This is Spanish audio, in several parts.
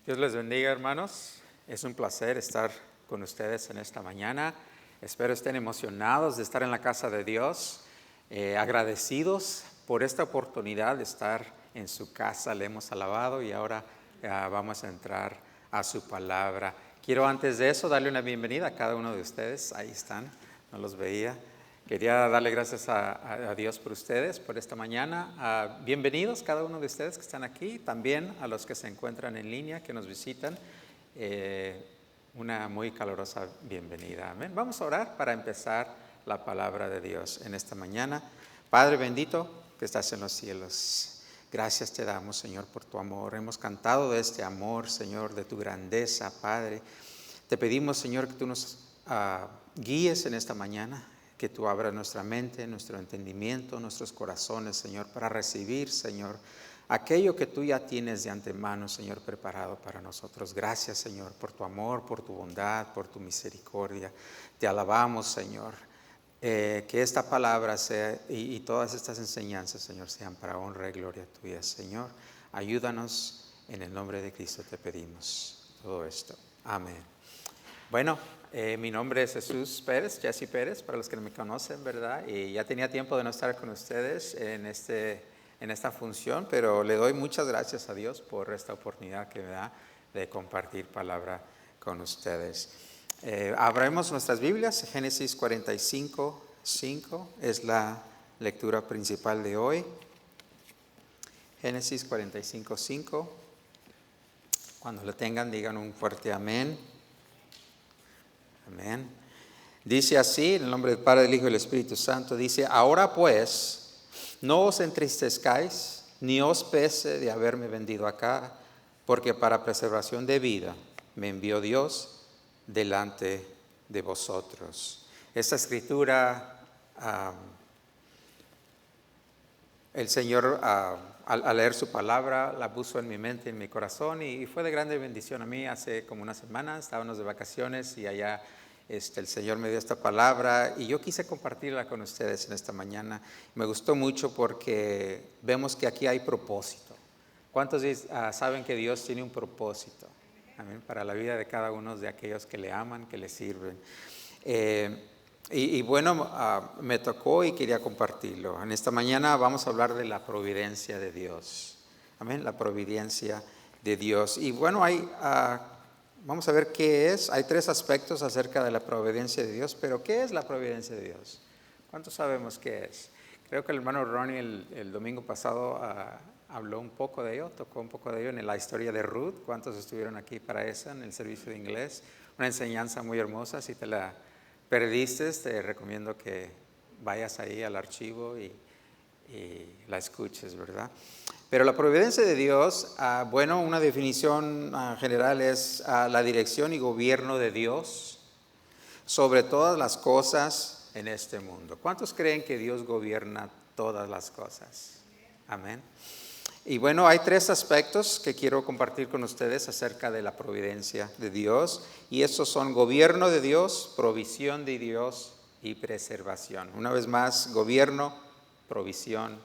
Dios les bendiga, hermanos. Es un placer estar con ustedes en esta mañana. Espero estén emocionados de estar en la casa de Dios, agradecidos por esta oportunidad de estar en su casa. Le hemos alabado y ahora vamos a entrar a su palabra. Quiero antes de eso darle una bienvenida a cada uno de ustedes. Ahí están, no los veía. Quería darle gracias a Dios por ustedes, por esta mañana. Bienvenidos cada uno de ustedes que están aquí, también a los que se encuentran en línea, que nos visitan. Una muy calurosa bienvenida. Amén. Vamos a orar para empezar la palabra de Dios en esta mañana. Padre bendito que estás en los cielos, gracias te damos, Señor, por tu amor. Hemos cantado de este amor, Señor, de tu grandeza, Padre. Te pedimos, Señor, que tú nos guíes en esta mañana, que tú abras nuestra mente, nuestro entendimiento, nuestros corazones, Señor, para recibir, Señor, aquello que tú ya tienes de antemano, Señor, preparado para nosotros. Gracias, Señor, por tu amor, por tu bondad, por tu misericordia. Te alabamos, Señor. Que esta palabra sea y todas estas enseñanzas, Señor, sean para honra y gloria tuya, Señor. Ayúdanos, en el nombre de Cristo te pedimos todo esto. Amén. Bueno, mi nombre es Jesús Pérez, Jesse Pérez, para los que no me conocen, ¿verdad? Y ya tenía tiempo de no estar con ustedes en esta función, pero le doy muchas gracias a Dios por esta oportunidad que me da de compartir palabra con ustedes. Abramos nuestras Biblias. Génesis 45, 5 es la lectura principal de hoy. Génesis 45, 5. Cuando lo tengan, digan un fuerte amén. Amén. Dice así, en el nombre del Padre, del Hijo y del Espíritu Santo, dice: ahora pues, no os entristezcáis, ni os pese de haberme vendido acá, porque para preservación de vida me envió Dios delante de vosotros. Esta escritura, el Señor, al leer su palabra, la puso en mi mente, en mi corazón, y fue de grande bendición a mí. Hace como una semana estábamos de vacaciones y allá el Señor me dio esta palabra y yo quise compartirla con ustedes en esta mañana. Me gustó mucho porque vemos que aquí hay propósito. ¿Cuántos saben que Dios tiene un propósito? Amén. Para la vida de cada uno de aquellos que le aman, que le sirven. Bueno, me tocó y quería compartirlo. En esta mañana vamos a hablar de la providencia de Dios. Amén, la providencia de Dios. Y bueno, vamos a ver qué es. Hay tres aspectos acerca de la providencia de Dios, pero ¿qué es la providencia de Dios? ¿Cuántos sabemos qué es? Creo que el hermano Ronnie el domingo pasado habló un poco de ello, tocó un poco de ello en la historia de Ruth. ¿Cuántos estuvieron aquí para eso en el servicio de inglés? Una enseñanza muy hermosa. Si te la perdiste, te recomiendo que vayas ahí al archivo y la escuches, ¿verdad? Pero la providencia de Dios, bueno, una definición general es la dirección y gobierno de Dios sobre todas las cosas en este mundo. ¿Cuántos creen que Dios gobierna todas las cosas? Amén. Y bueno, hay tres aspectos que quiero compartir con ustedes acerca de la providencia de Dios, y esos son gobierno de Dios, provisión de Dios y preservación. Una vez más, gobierno, provisión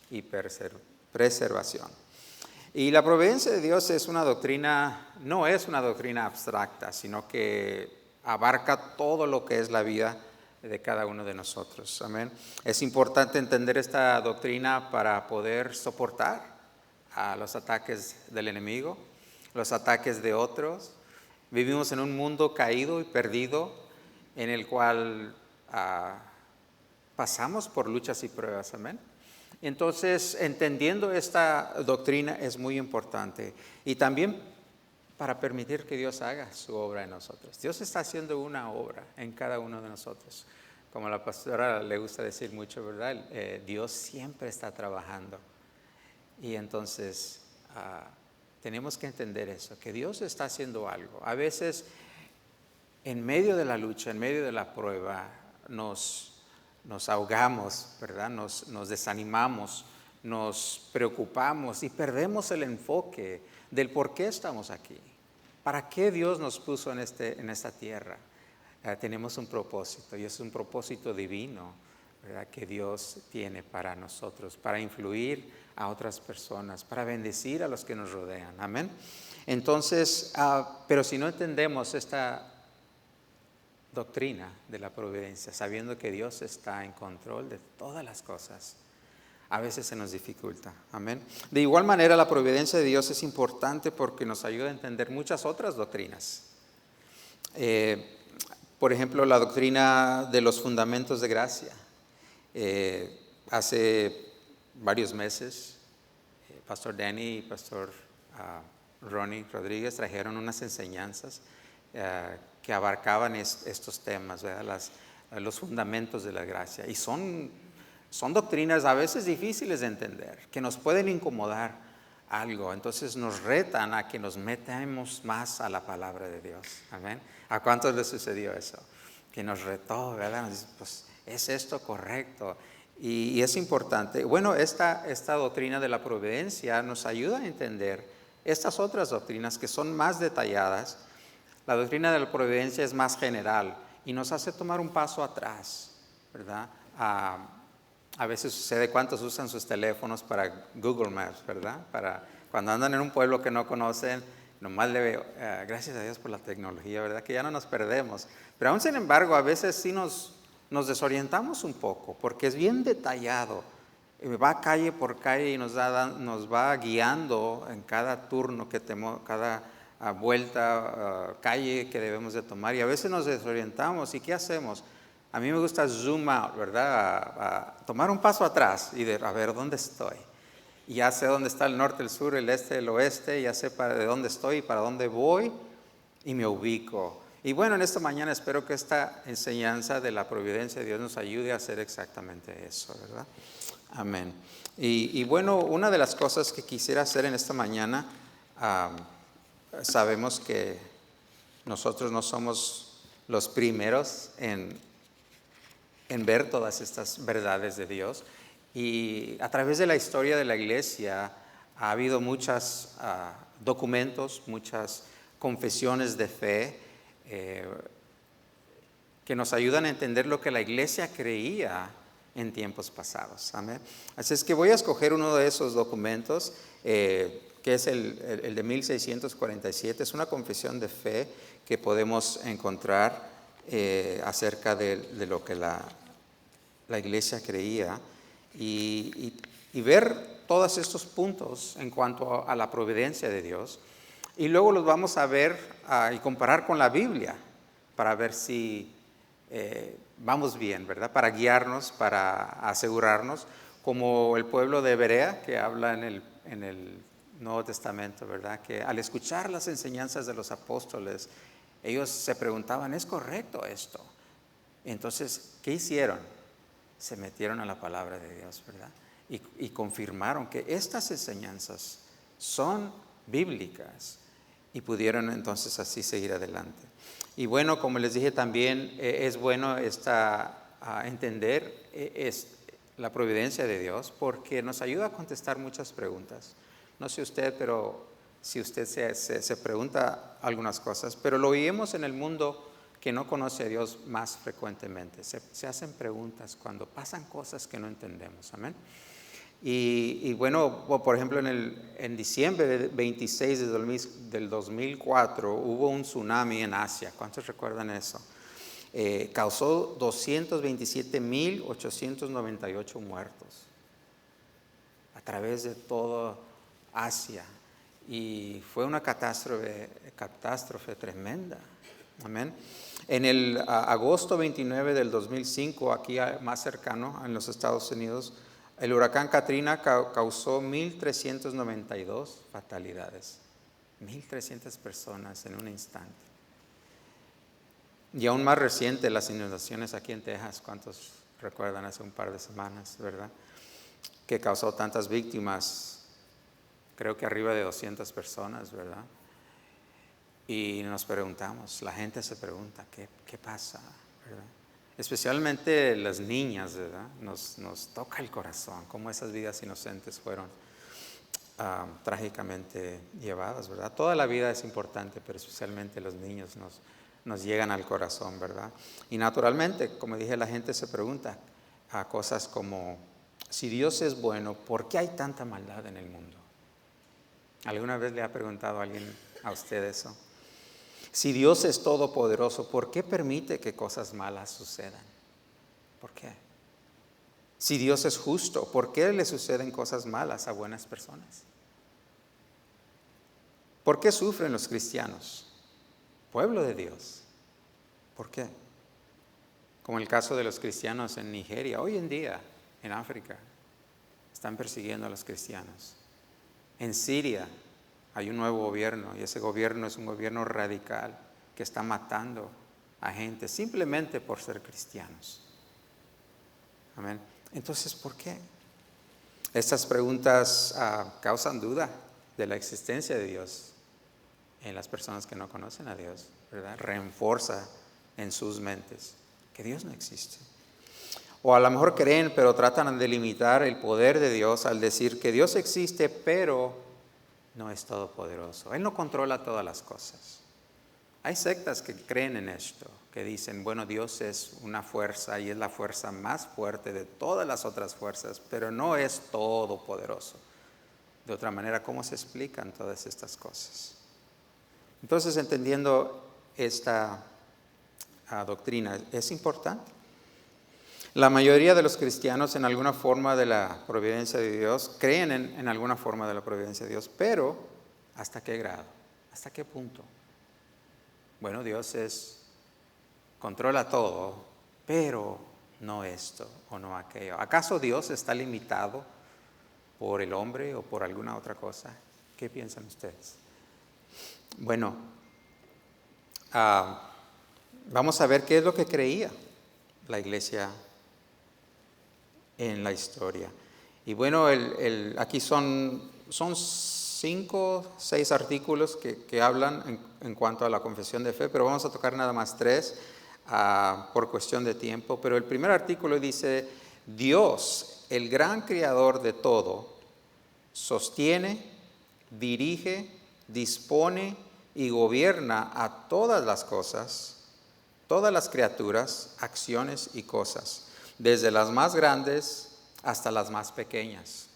y preservación. Y la providencia de Dios es una doctrina, no es una doctrina abstracta, sino que abarca todo lo que es la vida de cada uno de nosotros. Amén. Es importante entender esta doctrina para poder soportar a los ataques del enemigo, los ataques de otros. Vivimos en un mundo caído y perdido en el cual pasamos por luchas y pruebas. Amén. Entonces, entendiendo esta doctrina es muy importante, y también para permitir que Dios haga su obra en nosotros. Dios está haciendo una obra en cada uno de nosotros. Como la pastora le gusta decir mucho, ¿verdad? Dios siempre está trabajando. Y entonces tenemos que entender eso, que Dios está haciendo algo. A veces en medio de la lucha, en medio de la prueba, nos ahogamos, ¿verdad? Nos desanimamos, nos preocupamos y perdemos el enfoque del por qué estamos aquí. ¿Para qué Dios nos puso en esta tierra? Tenemos un propósito, y es un propósito divino, ¿verdad? Que Dios tiene para nosotros, para influir a otras personas, para bendecir a los que nos rodean. Amén. Entonces, pero si no entendemos esta doctrina de la providencia, sabiendo que Dios está en control de todas las cosas, a veces se nos dificulta. Amén. De igual manera, la providencia de Dios es importante porque nos ayuda a entender muchas otras doctrinas. Por ejemplo, la doctrina de los fundamentos de gracia. Hace varios meses, Pastor Danny y Pastor Ronnie Rodríguez trajeron unas enseñanzas que abarcaban estos temas, ¿verdad? Los fundamentos de la gracia. Y son doctrinas a veces difíciles de entender, que nos pueden incomodar algo. Entonces nos retan a que nos metamos más a la palabra de Dios. Amén. ¿A cuántos les sucedió eso? Que nos retó, ¿verdad? Nos dice, pues, ¿es esto correcto? Y es importante. Bueno, esta doctrina de la providencia nos ayuda a entender estas otras doctrinas que son más detalladas. La doctrina de la providencia es más general y nos hace tomar un paso atrás, ¿verdad? A veces sucede, ¿cuántos usan sus teléfonos para Google Maps, verdad? Para cuando andan en un pueblo que no conocen, nomás le veo, gracias a Dios por la tecnología, ¿verdad? Que ya no nos perdemos. Pero aún sin embargo, a veces sí nos desorientamos un poco, porque es bien detallado. Va calle por calle y nos va guiando en cada turno cada vuelta, calle que debemos de tomar. Y a veces nos desorientamos. ¿Y qué hacemos? A mí me gusta zoom out, ¿verdad? A tomar un paso atrás y a ver dónde estoy. Y ya sé dónde está el norte, el sur, el este, el oeste, ya sé de dónde estoy y para dónde voy y me ubico. Y bueno, en esta mañana espero que esta enseñanza de la providencia de Dios nos ayude a hacer exactamente eso, ¿verdad? Amén. Y bueno, una de las cosas que quisiera hacer en esta mañana, sabemos que nosotros no somos los primeros en ver todas estas verdades de Dios. Y a través de la historia de la iglesia ha habido muchos documentos, muchas confesiones de fe que nos ayudan a entender lo que la iglesia creía en tiempos pasados. Amén. Así es que voy a escoger uno de esos documentos, que es el de 1647. Es una confesión de fe que podemos encontrar acerca de lo que la iglesia creía y ver todos estos puntos en cuanto a la providencia de Dios. Y luego los vamos a ver y comparar con la Biblia para ver si vamos bien, ¿verdad? Para guiarnos, para asegurarnos, como el pueblo de Berea, que habla en el Nuevo Testamento, ¿verdad? Que al escuchar las enseñanzas de los apóstoles, ellos se preguntaban, ¿es correcto esto? Entonces, ¿qué hicieron? Se metieron a la palabra de Dios, ¿verdad? Y confirmaron que estas enseñanzas son bíblicas y pudieron entonces así seguir adelante. Y bueno, como les dije también, es bueno entender la providencia de Dios porque nos ayuda a contestar muchas preguntas. No sé usted, pero si usted se pregunta algunas cosas, pero lo oímos en el mundo que no conoce a Dios más frecuentemente. Se hacen preguntas cuando pasan cosas que no entendemos. Amén. Y bueno, por ejemplo, en diciembre 26 del 2004 hubo un tsunami en Asia. ¿Cuántos recuerdan eso? Causó 227,898 muertos a través de toda Asia. Y fue una catástrofe tremenda. Amén. En el agosto 29 del 2005, aquí más cercano, en los Estados Unidos, el huracán Katrina causó 1,392 fatalidades. 1,300 personas en un instante. Y aún más reciente, las inundaciones aquí en Texas, ¿cuántos recuerdan hace un par de semanas, verdad? Que causó tantas víctimas, creo que arriba de 200 personas, ¿verdad? Y nos preguntamos, la gente se pregunta, ¿qué pasa? ¿Verdad? Especialmente las niñas, ¿verdad? Nos toca el corazón, cómo esas vidas inocentes fueron trágicamente llevadas, ¿verdad? Toda la vida es importante, pero especialmente los niños nos llegan al corazón, ¿verdad? Y naturalmente, como dije, la gente se pregunta a cosas como, si Dios es bueno, ¿por qué hay tanta maldad en el mundo? ¿Alguna vez le ha preguntado a alguien a usted eso? Si Dios es todopoderoso, ¿por qué permite que cosas malas sucedan? ¿Por qué? Si Dios es justo, ¿por qué le suceden cosas malas a buenas personas? ¿Por qué sufren los cristianos? Pueblo de Dios. ¿Por qué? Como el caso de los cristianos en Nigeria, hoy en día, en África, están persiguiendo a los cristianos. En Siria hay un nuevo gobierno y ese gobierno es un gobierno radical que está matando a gente simplemente por ser cristianos. Amén. Entonces, ¿por qué? Estas preguntas causan duda de la existencia de Dios en las personas que no conocen a Dios, ¿verdad? Refuerza en sus mentes que Dios no existe. O a lo mejor creen, pero tratan de limitar el poder de Dios al decir que Dios existe, pero no es todopoderoso. Él no controla todas las cosas. Hay sectas que creen en esto, que dicen, bueno, Dios es una fuerza y es la fuerza más fuerte de todas las otras fuerzas, pero no es todopoderoso. De otra manera, ¿cómo se explican todas estas cosas? Entonces, entendiendo esta doctrina, es importante. La mayoría de los cristianos en alguna forma de la providencia de Dios, creen en alguna forma de la providencia de Dios, pero ¿hasta qué grado? ¿Hasta qué punto? Bueno, Dios controla todo, pero no esto o no aquello. ¿Acaso Dios está limitado por el hombre o por alguna otra cosa? ¿Qué piensan ustedes? Bueno, vamos a ver qué es lo que creía la iglesia en la historia. Y bueno, aquí son 5, 6 artículos que hablan en cuanto a la confesión de fe, pero vamos a tocar nada más 3 por cuestión de tiempo. Pero el primer artículo dice, Dios, el gran creador de todo, sostiene, dirige, dispone y gobierna a todas las cosas, todas las criaturas, acciones y cosas, desde las más grandes hasta las más pequeñas,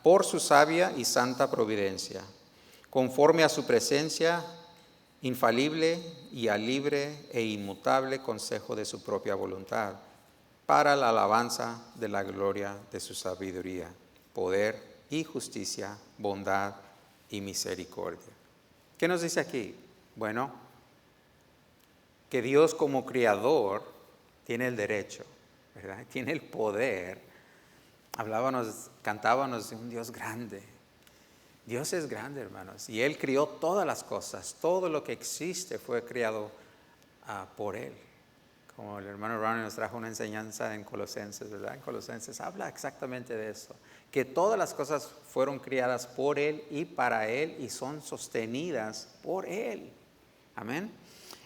por su sabia y santa providencia, conforme a su presencia infalible y al libre e inmutable consejo de su propia voluntad, para la alabanza de la gloria de su sabiduría, poder y justicia, bondad y misericordia. ¿Qué nos dice aquí? Bueno, que Dios como creador tiene el derecho, ¿verdad? Tiene el poder. Cantábamos de un Dios grande. Dios es grande, hermanos, y Él crió todas las cosas. Todo lo que existe fue creado por Él. Como el hermano Ronnie nos trajo una enseñanza en Colosenses, ¿verdad? En Colosenses habla exactamente de eso, que todas las cosas fueron creadas por Él y para Él y son sostenidas por Él. Amén.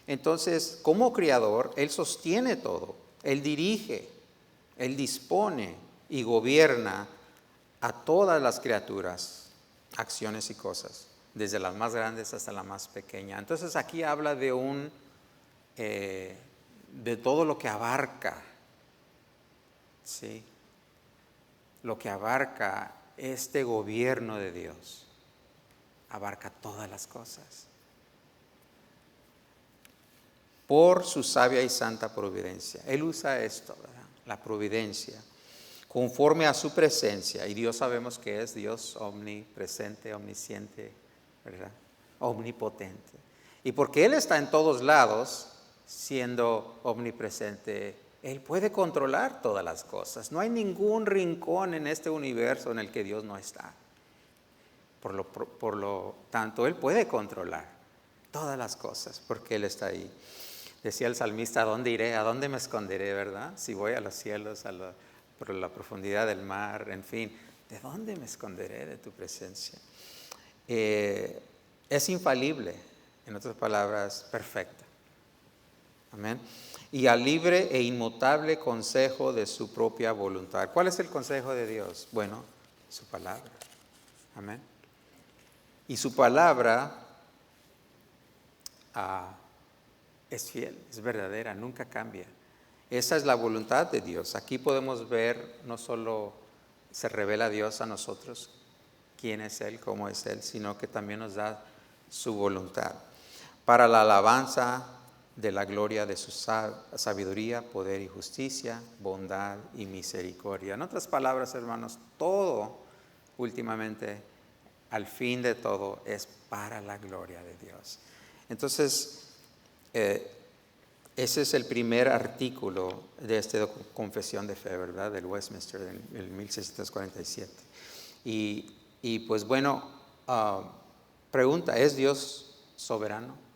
Entonces, como creador, Él sostiene todo, Él dirige, Él dispone y gobierna a todas las criaturas, acciones y cosas, desde las más grandes hasta la más pequeña. Entonces aquí habla de de todo lo que abarca, ¿sí? Lo que abarca este gobierno de Dios, abarca todas las cosas. Por su sabia y santa providencia. Él usa esto, ¿verdad? La providencia, conforme a su presencia. Y Dios sabemos que es Dios omnipresente, omnisciente, ¿verdad? Omnipotente. Y porque Él está en todos lados, siendo omnipresente, Él puede controlar todas las cosas. No hay ningún rincón en este universo en el que Dios no está. Por lo tanto, Él puede controlar todas las cosas, porque Él está ahí. Decía el salmista, ¿a dónde iré? ¿A dónde me esconderé, verdad? Si voy a los cielos, por la profundidad del mar, en fin, ¿de dónde me esconderé de tu presencia? Es infalible, en otras palabras, perfecta. Amén. Y al libre e inmutable consejo de su propia voluntad. ¿Cuál es el consejo de Dios? Bueno, su palabra. Amén. Y su palabra es fiel, es verdadera, nunca cambia. Esa es la voluntad de Dios. Aquí podemos ver, no solo se revela Dios a nosotros, quién es Él, cómo es Él, sino que también nos da su voluntad para la alabanza de la gloria de su sabiduría, poder y justicia, bondad y misericordia. En otras palabras, hermanos, todo últimamente, al fin de todo, es para la gloria de Dios. Entonces, ese es el primer artículo de esta confesión de fe, ¿verdad? Del Westminster, en 1647. Y pues bueno, pregunta, ¿es Dios soberano?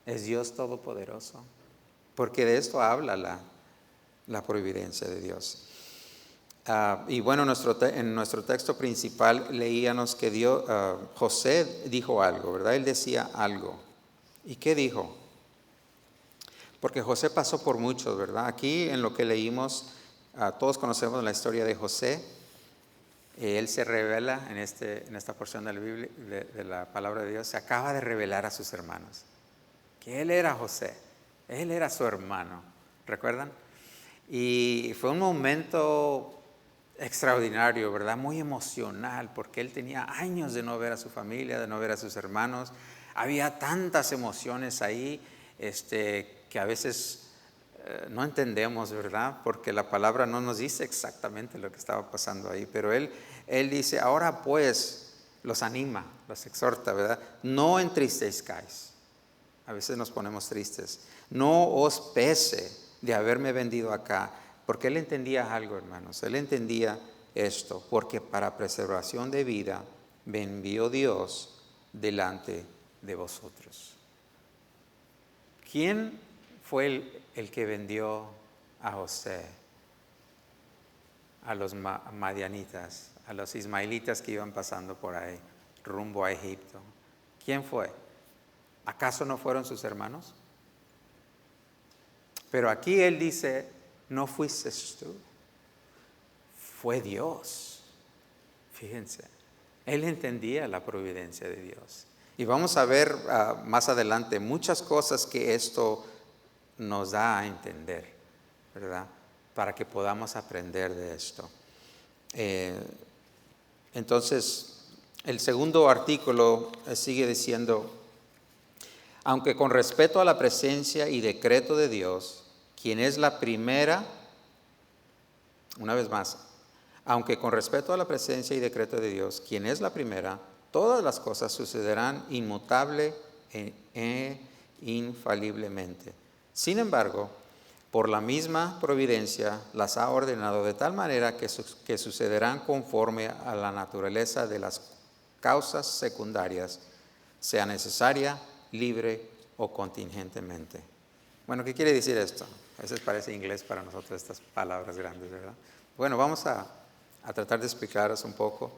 ¿Es Dios todopoderoso? Porque de esto habla la providencia de Dios. Y bueno, en nuestro texto principal leíamos que José dijo algo, ¿verdad? Él decía algo. ¿Y qué dijo? Porque José pasó por muchos, ¿verdad? Aquí en lo que leímos, todos conocemos la historia de José. Él se revela en esta porción de la Biblia, de la palabra de Dios, se acaba de revelar a sus hermanos. Que él era José, él era su hermano, ¿recuerdan? Y fue un momento extraordinario, ¿verdad? Muy emocional, porque él tenía años de no ver a su familia, de no ver a sus hermanos. Había tantas emociones ahí, que a veces no entendemos, ¿verdad? Porque la palabra no nos dice exactamente lo que estaba pasando ahí, pero él dice, ahora pues, los anima, los exhorta, ¿verdad? No entristezcáis. A veces nos ponemos tristes. No os pese de haberme vendido acá, porque él entendía algo, hermanos. Él entendía esto, porque para preservación de vida me envió Dios delante de vosotros. ¿Quién fue el que vendió a José? A los madianitas, a los ismaelitas que iban pasando por ahí, rumbo a Egipto. ¿Quién fue? ¿Acaso no fueron sus hermanos? Pero aquí él dice, no fuiste tú, fue Dios. Fíjense, él entendía la providencia de Dios. Y vamos a ver más adelante muchas cosas que esto nos da a entender, ¿verdad? Para que podamos aprender de esto. Entonces, el segundo artículo sigue diciendo, aunque con respeto a la presencia y decreto de Dios, quien es la primera, una vez más, aunque con respeto a la presencia y decreto de Dios, quien es la primera, todas las cosas sucederán inmutable e infaliblemente. Sin embargo, por la misma providencia las ha ordenado de tal manera que sucederán conforme a la naturaleza de las causas secundarias, sea necesaria, libre o contingentemente. Bueno, ¿qué quiere decir esto? A veces parece inglés para nosotros estas palabras grandes, ¿verdad? Bueno, vamos a tratar de explicaros un poco.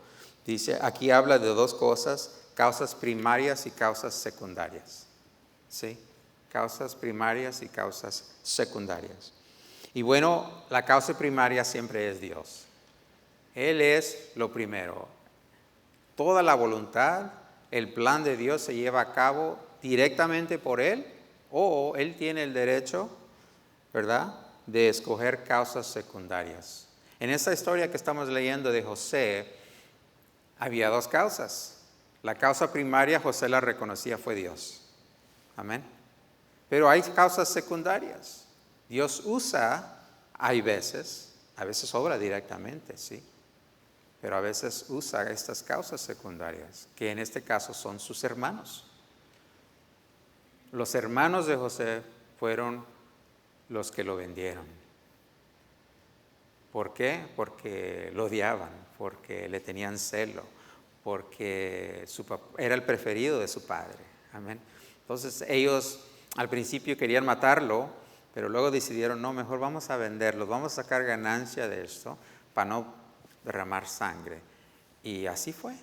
Dice, aquí habla de dos cosas, causas primarias y causas secundarias. ¿Sí? Causas primarias y causas secundarias. Y bueno, la causa primaria siempre es Dios. Él es lo primero. Toda la voluntad, el plan de Dios se lleva a cabo directamente por Él, o Él tiene el derecho, ¿verdad?, de escoger causas secundarias. En esta historia que estamos leyendo de José, había dos causas. La causa primaria, José la reconocía, fue Dios. Amén. Pero hay causas secundarias. Dios usa, a veces obra directamente, sí. Pero a veces usa estas causas secundarias, que en este caso son sus hermanos. Los hermanos de José fueron los que lo vendieron. ¿Por qué? Porque lo odiaban, porque le tenían celo, porque era el preferido de su padre. Amén. Entonces ellos al principio querían matarlo, pero luego decidieron, no, mejor vamos a venderlo, vamos a sacar ganancia de esto para no derramar sangre. Y así fue.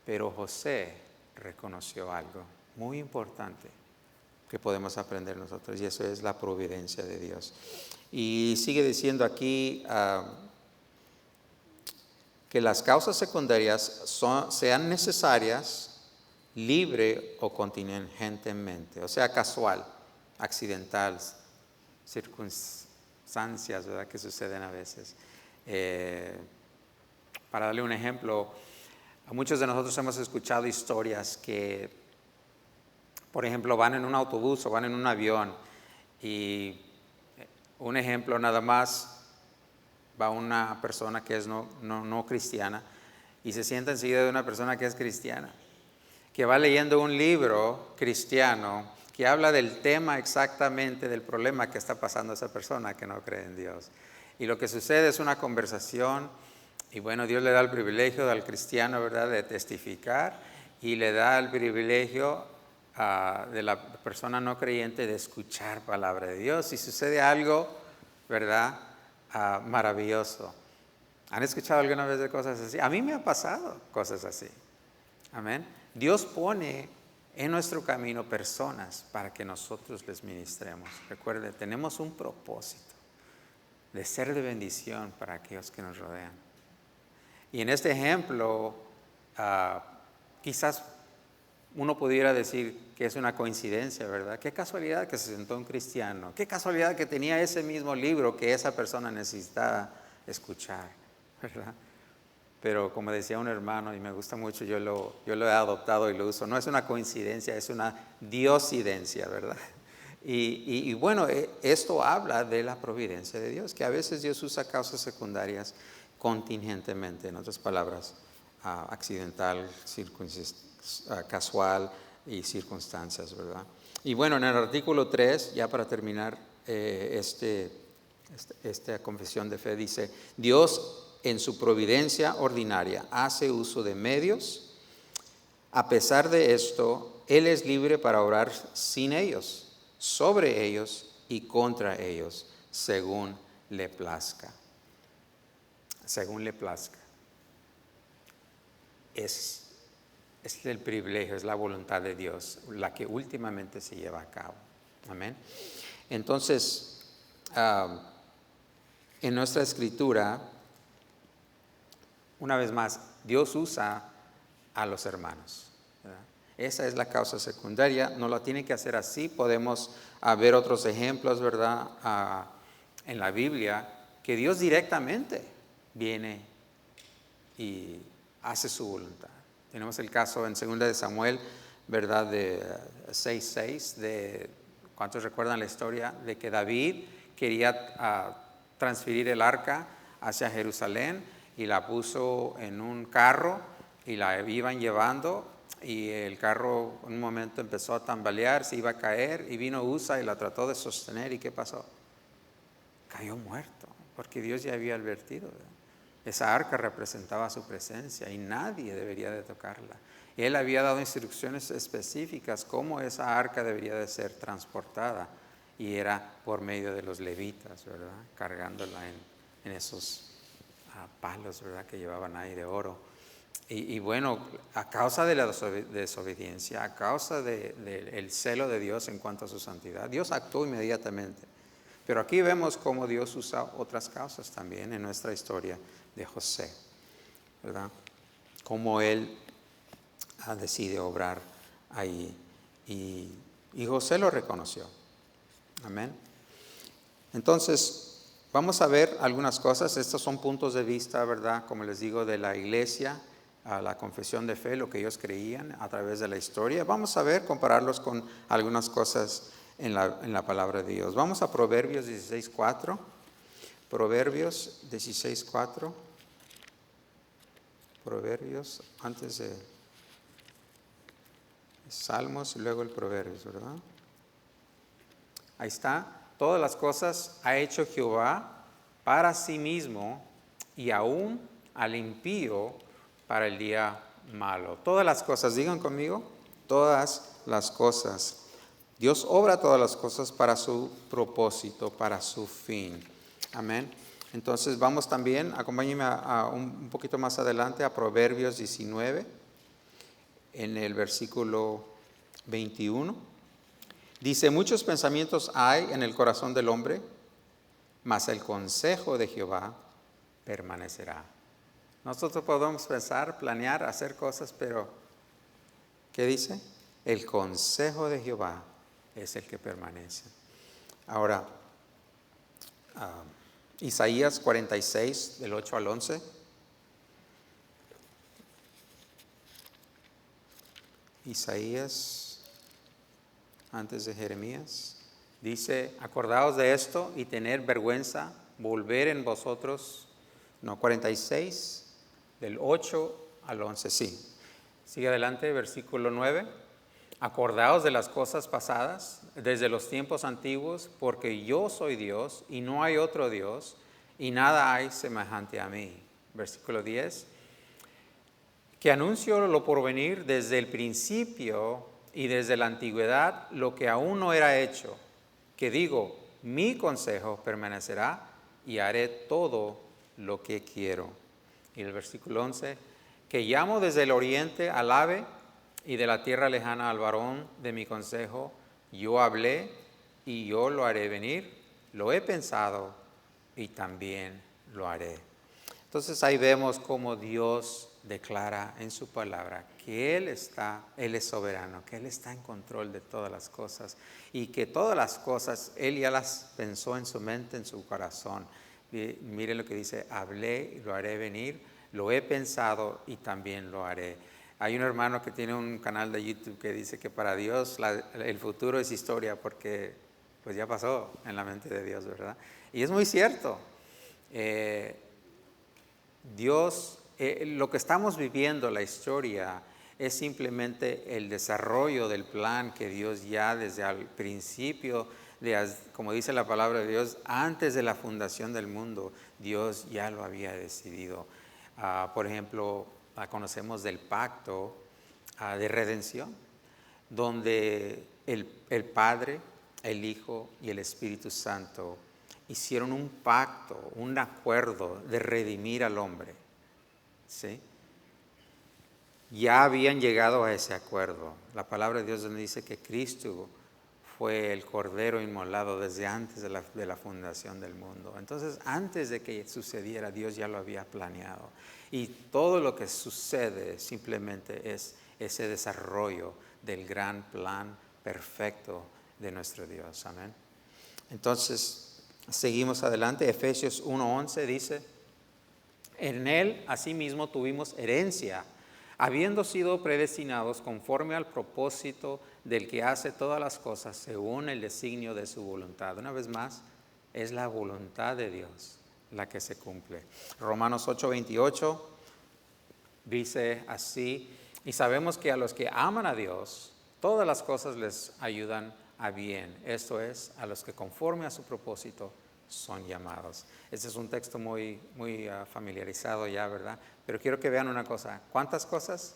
Pero José reconoció algo muy importante que podemos aprender nosotros, y eso es la providencia de Dios. Y sigue diciendo aquí que las causas secundarias sean necesarias, libre o contingentemente, o sea, casual, accidental, circunstancias, ¿verdad?, que suceden a veces. Para darle un ejemplo, muchos de nosotros hemos escuchado historias que, por ejemplo, van en un autobús o van en un avión y un ejemplo nada más, va una persona que es no cristiana y se sienta enseguida de una persona que es cristiana, que va leyendo un libro cristiano que habla del tema exactamente del problema que está pasando esa persona que no cree en Dios. Y lo que sucede es una conversación y bueno, Dios le da el privilegio al cristiano, ¿verdad?, de testificar y le da el privilegio de la persona no creyente de escuchar palabra de Dios y sucede algo, ¿verdad?, maravilloso. ¿Han escuchado alguna vez de cosas así? A mí me ha pasado cosas así. Amén. Dios pone en nuestro camino personas para que nosotros les ministremos. Recuerde, tenemos un propósito de ser de bendición para aquellos que nos rodean. Y en este ejemplo, quizás uno pudiera decir que es una coincidencia, ¿verdad? Qué casualidad que se sentó un cristiano. Qué casualidad que tenía ese mismo libro que esa persona necesitaba escuchar, ¿verdad? Pero como decía un hermano, y me gusta mucho, yo lo he adoptado y lo uso, no es una coincidencia, es una diosidencia, ¿verdad? Y bueno, esto habla de la providencia de Dios, que a veces Dios usa causas secundarias contingentemente, en otras palabras, accidental, casual y circunstancias, ¿verdad? Y bueno, en el artículo 3, ya para terminar esta confesión de fe, dice: Dios en su providencia ordinaria hace uso de medios. A pesar de esto, Él es libre para orar sin ellos, sobre ellos y contra ellos, según le plazca. Según le plazca. Es el privilegio, es la voluntad de Dios, la que últimamente se lleva a cabo. Amén. Entonces, en nuestra escritura, una vez más, Dios usa a los hermanos, ¿verdad? Esa es la causa secundaria, no lo tiene que hacer así. Podemos ver otros ejemplos, ¿verdad?, en la Biblia, que Dios directamente viene y hace su voluntad. Tenemos el caso en 2 de Samuel, ¿verdad?, de 6:6, de, ¿cuántos recuerdan la historia? De que David quería transferir el arca hacia Jerusalén y la puso en un carro y la iban llevando y el carro en un momento empezó a tambalear, se iba a caer y vino Usa y la trató de sostener. ¿Y qué pasó? Cayó muerto, porque Dios ya había advertido, ¿verdad? Esa arca representaba su presencia y nadie debería de tocarla. Él había dado instrucciones específicas cómo esa arca debería de ser transportada y era por medio de los levitas, ¿verdad?, cargándola en esos palos, ¿verdad?, que llevaban ahí de oro. Y bueno, a causa de la desobediencia, a causa del celo de Dios en cuanto a su santidad, Dios actuó inmediatamente. Pero aquí vemos cómo Dios usa otras causas también en nuestra historia de José, ¿verdad? Cómo Él decide obrar ahí. Y José lo reconoció. Amén. Entonces, vamos a ver algunas cosas. Estos son puntos de vista, ¿verdad?, como les digo, de la iglesia, a la confesión de fe, lo que ellos creían a través de la historia. Vamos a ver, compararlos con algunas cosas en la palabra de Dios. Vamos a Proverbios 16:4. Proverbios 16:4. Proverbios, antes de Salmos y luego el Proverbios, ¿verdad? Ahí está. Todas las cosas ha hecho Jehová para sí mismo y aún al impío para el día malo. Todas las cosas, digan conmigo, todas las cosas. Dios obra todas las cosas para su propósito, para su fin. Amén. Entonces vamos también, acompáñenme un poquito más adelante a Proverbios 19, en el versículo 21. Dice: muchos pensamientos hay en el corazón del hombre, mas el consejo de Jehová permanecerá. Nosotros podemos pensar, planear, hacer cosas, pero ¿qué dice? El consejo de Jehová es el que permanece. Ahora, Isaías 46, del 8 al 11. Isaías, antes de Jeremías. Dice, acordaos de esto y tener vergüenza, volver en vosotros, no, 46, del 8 al 11, sí. Sigue adelante, versículo 9. Acordaos de las cosas pasadas, desde los tiempos antiguos, porque yo soy Dios y no hay otro Dios, y nada hay semejante a mí. Versículo 10. Que anuncio lo porvenir desde el principio y desde la antigüedad, lo que aún no era hecho, que digo, mi consejo permanecerá y haré todo lo que quiero. Y el versículo 11, que llamo desde el oriente al ave y de la tierra lejana al varón de mi consejo, yo hablé y yo lo haré venir, lo he pensado y también lo haré. Entonces ahí vemos cómo Dios declara en su palabra que Él es soberano, que Él está en control de todas las cosas y que todas las cosas Él ya las pensó en su mente, en su corazón. Mire lo que dice, hablé y lo haré venir, lo he pensado y también lo haré. Hay un hermano que tiene un canal de YouTube que dice que para Dios el futuro es historia porque pues ya pasó en la mente de Dios, ¿verdad? Y es muy cierto. Dios, lo que estamos viviendo, la historia, es simplemente el desarrollo del plan que Dios ya desde el principio, como dice la palabra de Dios, antes de la fundación del mundo, Dios ya lo había decidido. Por ejemplo, conocemos del pacto de redención, donde el Padre, el Hijo y el Espíritu Santo hicieron un pacto, un acuerdo de redimir al hombre. ¿Sí? Ya habían llegado a ese acuerdo. La palabra de Dios nos dice que Cristo fue el Cordero inmolado desde antes de la fundación del mundo. Entonces, antes de que sucediera, Dios ya lo había planeado. Y todo lo que sucede simplemente es ese desarrollo del gran plan perfecto de nuestro Dios. Amén. Entonces, seguimos adelante. Efesios 1:11 dice, en Él asimismo tuvimos herencia, habiendo sido predestinados conforme al propósito del que hace todas las cosas según el designio de su voluntad. Una vez más, es la voluntad de Dios la que se cumple. Romanos 8:28 dice así, y sabemos que a los que aman a Dios, todas las cosas les ayudan a bien. Esto es, a los que conforme a su propósito son llamados. Este es un texto muy familiarizado ya, ¿verdad? Pero quiero que vean una cosa. ¿Cuántas cosas?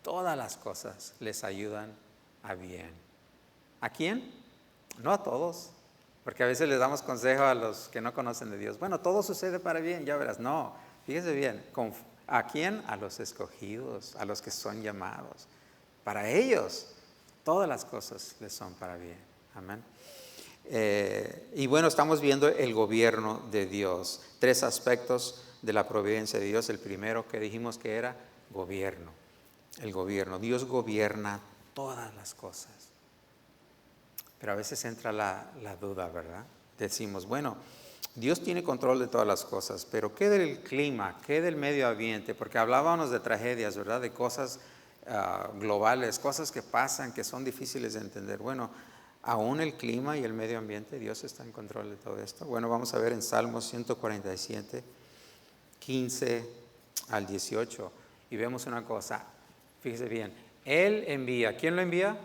Todas las cosas les ayudan a bien. ¿A quién? No a todos, porque a veces les damos consejo a los que no conocen de Dios. Bueno, todo sucede para bien, ya verás. No, fíjese bien. ¿A quién? A los escogidos, a los que son llamados. Para ellos, todas las cosas les son para bien. Amén. Y bueno, estamos viendo el gobierno de Dios. 3 aspectos de la providencia de Dios. El primero que dijimos que era gobierno. El gobierno. Dios gobierna todas las cosas. Pero a veces entra la duda, ¿verdad? Decimos, bueno, Dios tiene control de todas las cosas, pero ¿qué del clima? ¿Qué del medio ambiente? Porque hablábamos de tragedias, ¿verdad? De cosas globales, cosas que pasan, que son difíciles de entender. Bueno, aún el clima y el medio ambiente, Dios está en control de todo esto. Bueno, vamos a ver en Salmos 147, 15 al 18, y vemos una cosa, fíjese bien, Él envía, ¿quién lo envía?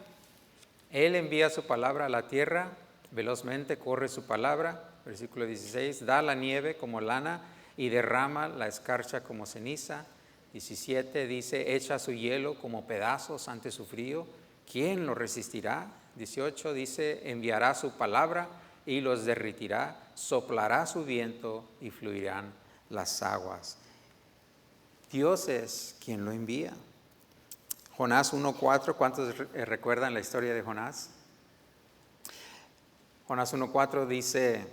Él envía su palabra a la tierra, velozmente corre su palabra, versículo 16, da la nieve como lana y derrama la escarcha como ceniza. 17 dice, echa su hielo como pedazos ante su frío, ¿quién lo resistirá? 18 dice, enviará su palabra y los derritirá, soplará su viento y fluirán las aguas. Dios es quien lo envía. Jonás 1:4, ¿cuántos recuerdan la historia de Jonás? Jonás 1:4 dice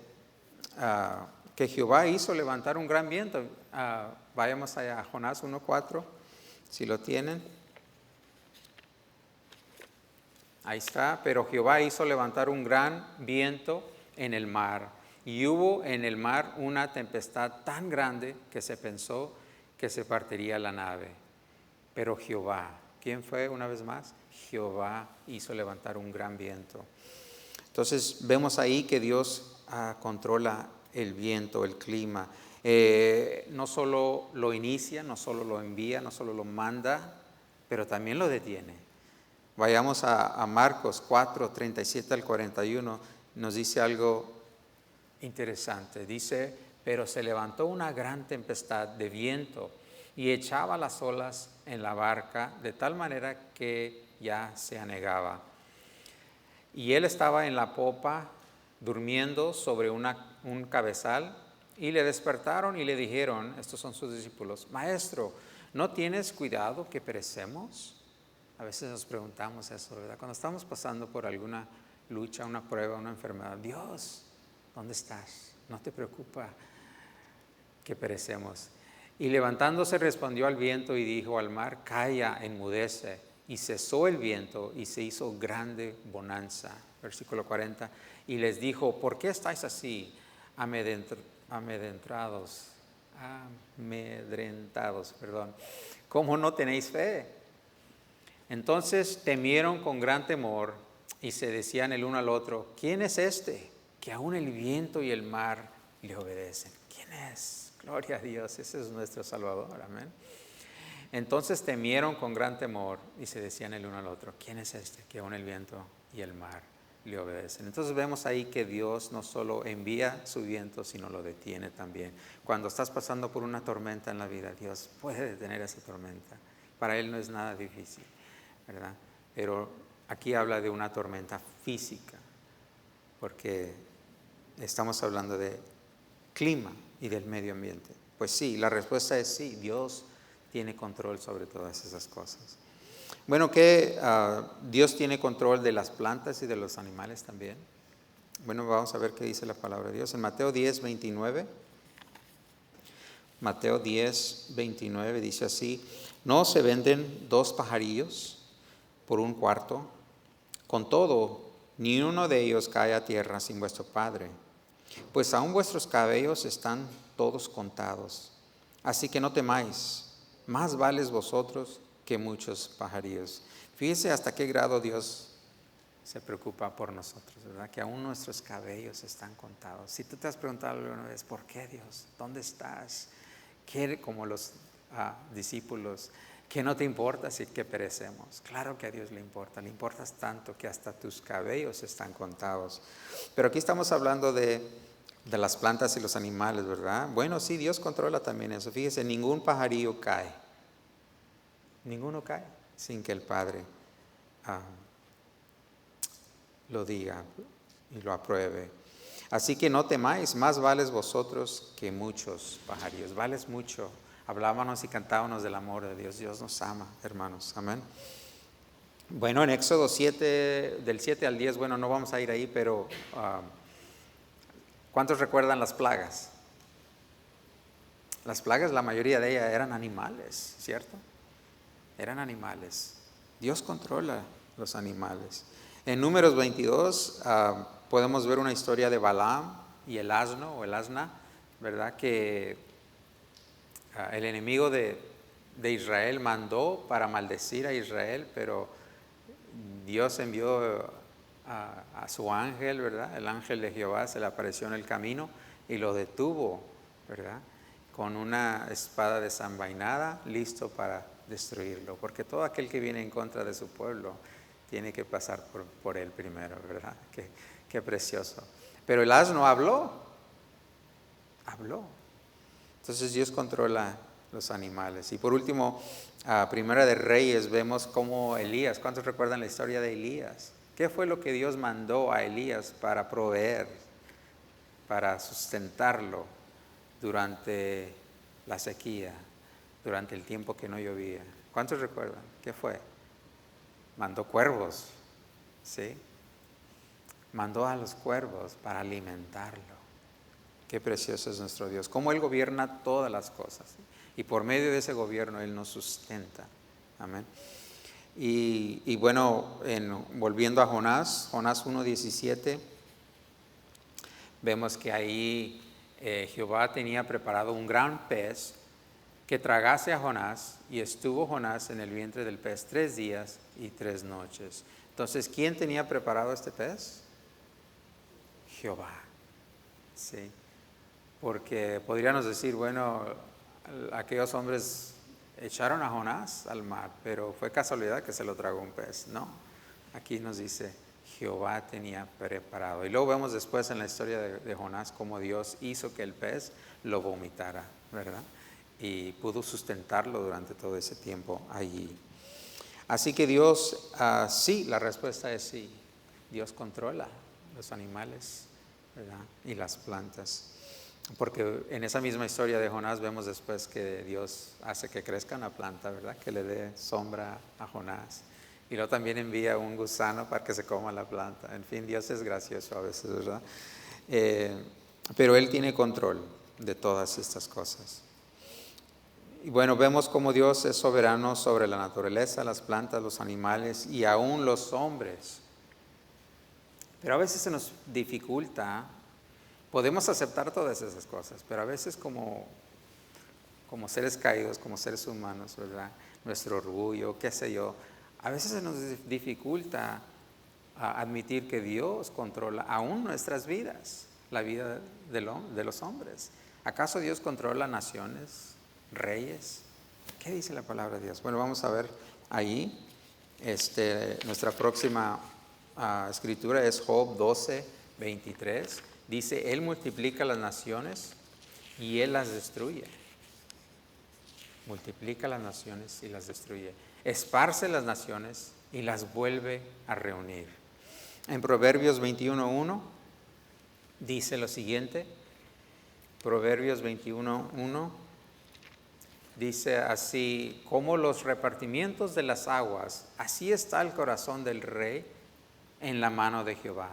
que Jehová hizo levantar un gran viento. Vayamos a Jonás 1:4, si lo tienen. Ahí está, pero Jehová hizo levantar un gran viento en el mar, y hubo en el mar una tempestad tan grande que se pensó que se partiría la nave. Pero Jehová, ¿Quién fue una vez más? Jehová hizo levantar un gran viento. Entonces vemos ahí que Dios controla el viento, el clima. No solo lo inicia, no solo lo envía, no solo lo manda, pero también lo detiene. Vayamos a Marcos 4, 37 al 41, nos dice algo interesante. Dice, pero se levantó una gran tempestad de viento y echaba las olas en la barca de tal manera que ya se anegaba. Y él estaba en la popa durmiendo sobre un cabezal, y le despertaron y le dijeron, estos son sus discípulos, Maestro, ¿no tienes cuidado que perecemos? A veces nos preguntamos eso, ¿verdad? Cuando estamos pasando por alguna lucha, una prueba, una enfermedad, Dios, ¿dónde estás? ¿No te preocupa que perecemos? Y levantándose respondió al viento y dijo al mar, calla, enmudece. Y cesó el viento y se hizo grande bonanza. Versículo 40. Y les dijo, ¿por qué estáis así amedrentados? ¿Cómo no tenéis fe? Entonces temieron con gran temor y se decían el uno al otro, ¿quién es este que aún el viento y el mar le obedecen? ¿Quién es? Gloria a Dios, ese es nuestro Salvador, amén. Entonces temieron con gran temor y se decían el uno al otro, ¿quién es este que aún el viento y el mar le obedecen? Entonces vemos ahí que Dios no solo envía su viento, sino lo detiene también. Cuando estás pasando por una tormenta en la vida, Dios puede detener esa tormenta. Para Él no es nada difícil, ¿verdad? Pero aquí habla de una tormenta física, porque estamos hablando de clima y del medio ambiente. Pues sí, la respuesta es sí, Dios tiene control sobre todas esas cosas. Bueno, que Dios tiene control de las plantas y de los animales también. Bueno, vamos a ver qué dice la palabra de Dios. En Mateo 10, 29. Mateo 10, 29 dice así, ¿no se venden 2 pajarillos por 1 cuarto? Con todo, ni uno de ellos cae a tierra sin vuestro Padre. Pues aún vuestros cabellos están todos contados. Así que no temáis, más vales vosotros que muchos pajarillos. Fíjese hasta qué grado Dios se preocupa por nosotros, ¿verdad? Que aún nuestros cabellos están contados. Si tú te has preguntado alguna vez, ¿por qué Dios? ¿Dónde estás? ¿Qué, como los discípulos, que no te importa si que perecemos? Claro que a Dios le importas tanto que hasta tus cabellos están contados. Pero aquí estamos hablando de las plantas y los animales, ¿verdad? Bueno, sí, Dios controla también eso. Fíjese, ningún pajarillo cae. Ninguno cae sin que el Padre lo diga y lo apruebe. Así que no temáis, más vales vosotros que muchos pajarillos. Vales mucho. Hablábamos y cantábamos del amor de Dios. Dios nos ama, hermanos. Amén. Bueno, en Éxodo 7, del 7 al 10, bueno, no vamos a ir ahí, pero ¿cuántos recuerdan las plagas? Las plagas, la mayoría de ellas eran animales, ¿cierto? Eran animales. Dios controla los animales. En Números 22 podemos ver una historia de Balaam y el asno o el asna, ¿verdad? Que el enemigo de Israel mandó para maldecir a Israel, pero Dios envió a su ángel, ¿verdad? El ángel de Jehová se le apareció en el camino y lo detuvo, ¿verdad? Con una espada desenvainada, listo para destruirlo, porque todo aquel que viene en contra de su pueblo tiene que pasar por él primero, ¿verdad? Qué precioso. Pero el asno habló. Entonces Dios controla los animales. Y por último, Primera de Reyes, vemos cómo Elías, ¿cuántos recuerdan la historia de Elías? ¿Qué fue lo que Dios mandó a Elías para proveer, para sustentarlo durante la sequía, durante el tiempo que no llovía? ¿Cuántos recuerdan? ¿Qué fue? Mandó cuervos, ¿sí? Mandó a los cuervos para alimentarlo. Qué precioso es nuestro Dios, cómo Él gobierna todas las cosas. Y por medio de ese gobierno Él nos sustenta. Amén. Y bueno, volviendo a Jonás 1:17, vemos que ahí Jehová tenía preparado un gran pez que tragase a Jonás, y estuvo Jonás en el vientre del pez 3 días y 3 noches. Entonces, ¿quién tenía preparado este pez? Jehová. Sí. Porque podríamos decir, bueno, aquellos hombres echaron a Jonás al mar, pero fue casualidad que se lo tragó un pez. No, aquí nos dice, Jehová tenía preparado. Y luego vemos después en la historia de Jonás cómo Dios hizo que el pez lo vomitara, ¿verdad? Y pudo sustentarlo durante todo ese tiempo allí. Así que Dios, sí, la respuesta es sí. Dios controla los animales, ¿verdad? Y las plantas. Porque en esa misma historia de Jonás vemos después que Dios hace que crezca una planta, ¿verdad? Que le dé sombra a Jonás. Y luego también envía un gusano para que se coma la planta. En fin, Dios es gracioso a veces, ¿verdad? Pero Él tiene control de todas estas cosas. Y bueno, vemos cómo Dios es soberano sobre la naturaleza, las plantas, los animales y aún los hombres. Pero a veces se nos dificulta. Podemos aceptar todas esas cosas, pero a veces como seres caídos, como seres humanos, ¿verdad? Nuestro orgullo, qué sé yo, a veces se nos dificulta admitir que Dios controla aún nuestras vidas, la vida de los hombres. ¿Acaso Dios controla naciones, reyes? ¿Qué dice la palabra de Dios? Bueno, vamos a ver ahí. Nuestra próxima escritura es Job 12:23. Dice, Él multiplica las naciones y Él las destruye. Multiplica las naciones y las destruye. Esparce las naciones y las vuelve a reunir. En Proverbios 21:1 dice lo siguiente. Proverbios 21:1 dice así, como los repartimientos de las aguas, así está el corazón del rey en la mano de Jehová.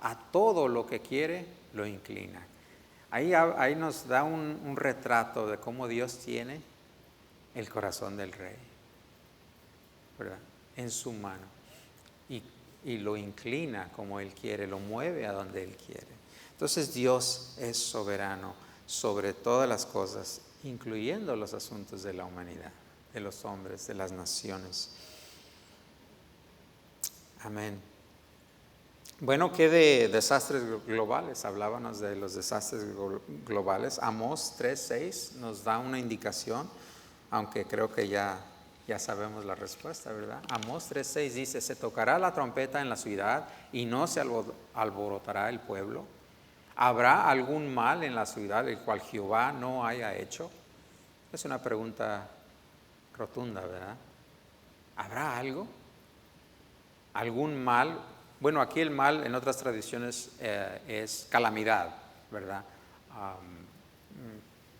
A todo lo que quiere, lo inclina. Ahí nos da un retrato de cómo Dios tiene el corazón del rey, ¿verdad? En su mano. Y lo inclina como Él quiere, lo mueve a donde Él quiere. Entonces Dios es soberano sobre todas las cosas, incluyendo los asuntos de la humanidad, de los hombres, de las naciones. Amén. Bueno, ¿qué de desastres globales? Hablábamos de los desastres globales. Amós 3:6 nos da una indicación, aunque creo que ya sabemos la respuesta, ¿verdad? Amós 3:6 dice, se tocará la trompeta en la ciudad y no se alborotará el pueblo. ¿Habrá algún mal en la ciudad el cual Jehová no haya hecho? Es una pregunta rotunda, ¿verdad? ¿Habrá algo? ¿Algún mal? Bueno, aquí el mal en otras tradiciones es calamidad, ¿verdad?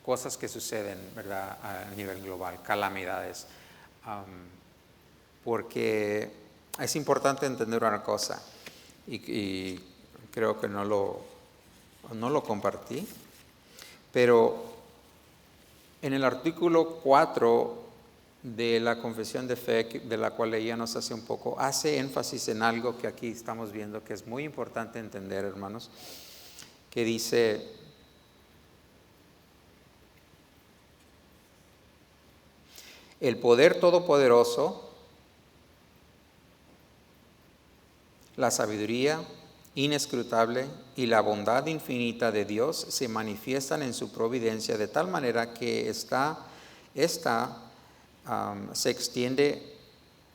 Cosas que suceden, ¿verdad? A nivel global, calamidades. Porque es importante entender una cosa, y creo que no lo compartí, pero en el artículo 4 de la confesión de fe, de la cual leíamos hace un poco, hace énfasis en algo que aquí estamos viendo, que es muy importante entender, hermanos, que dice, el poder todopoderoso, la sabiduría inescrutable y la bondad infinita de Dios se manifiestan en su providencia de tal manera que esta se extiende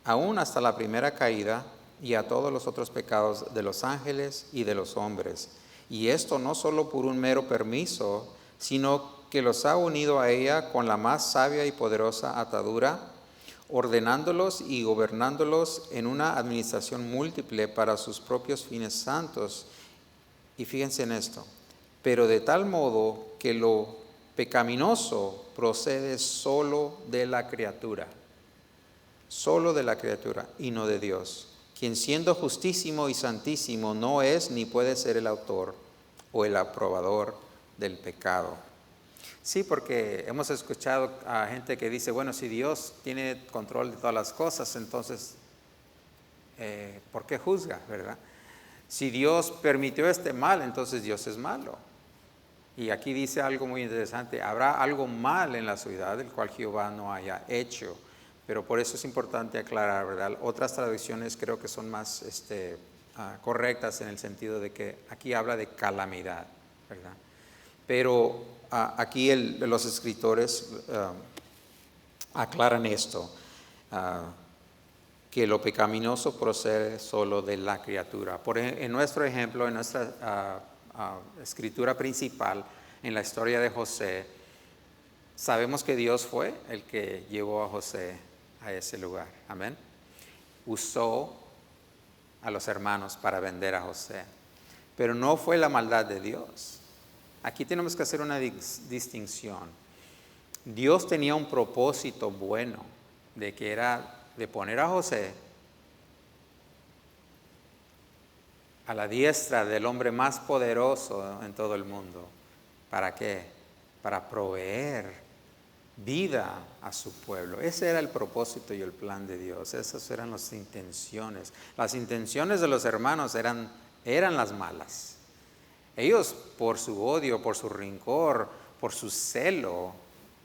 aún hasta la primera caída y a todos los otros pecados de los ángeles y de los hombres. Y esto no solo por un mero permiso, sino que los ha unido a ella con la más sabia y poderosa atadura, ordenándolos y gobernándolos en una administración múltiple para sus propios fines santos. Y fíjense en esto, pero de tal modo que lo pecaminoso procede solo de la criatura y no de Dios, quien siendo justísimo y santísimo no es ni puede ser el autor o el aprobador del pecado. Sí, porque hemos escuchado a gente que dice, bueno, si Dios tiene control de todas las cosas, entonces, ¿por qué juzga, verdad? Si Dios permitió este mal, entonces Dios es malo. Y aquí dice algo muy interesante: habrá algo mal en la ciudad del cual Jehová no haya hecho. Pero por eso es importante aclarar, ¿verdad? Otras traducciones creo que son más correctas en el sentido de que aquí habla de calamidad, ¿verdad? Pero aquí los escritores aclaran esto, que lo pecaminoso procede solo de la criatura. En nuestro ejemplo, en nuestra escritura principal, en la historia de José, sabemos que Dios fue el que llevó a José a ese lugar. Amén. Usó a los hermanos para vender a José, pero no fue la maldad de Dios. Aquí tenemos que hacer una distinción. Dios tenía un propósito bueno, de que era de poner a José a la diestra del hombre más poderoso en todo el mundo. ¿Para qué? Para proveer vida a su pueblo. Ese era el propósito y el plan de Dios. Esas eran las intenciones. Las intenciones de los hermanos eran las malas. Ellos, por su odio, por su rencor, por su celo,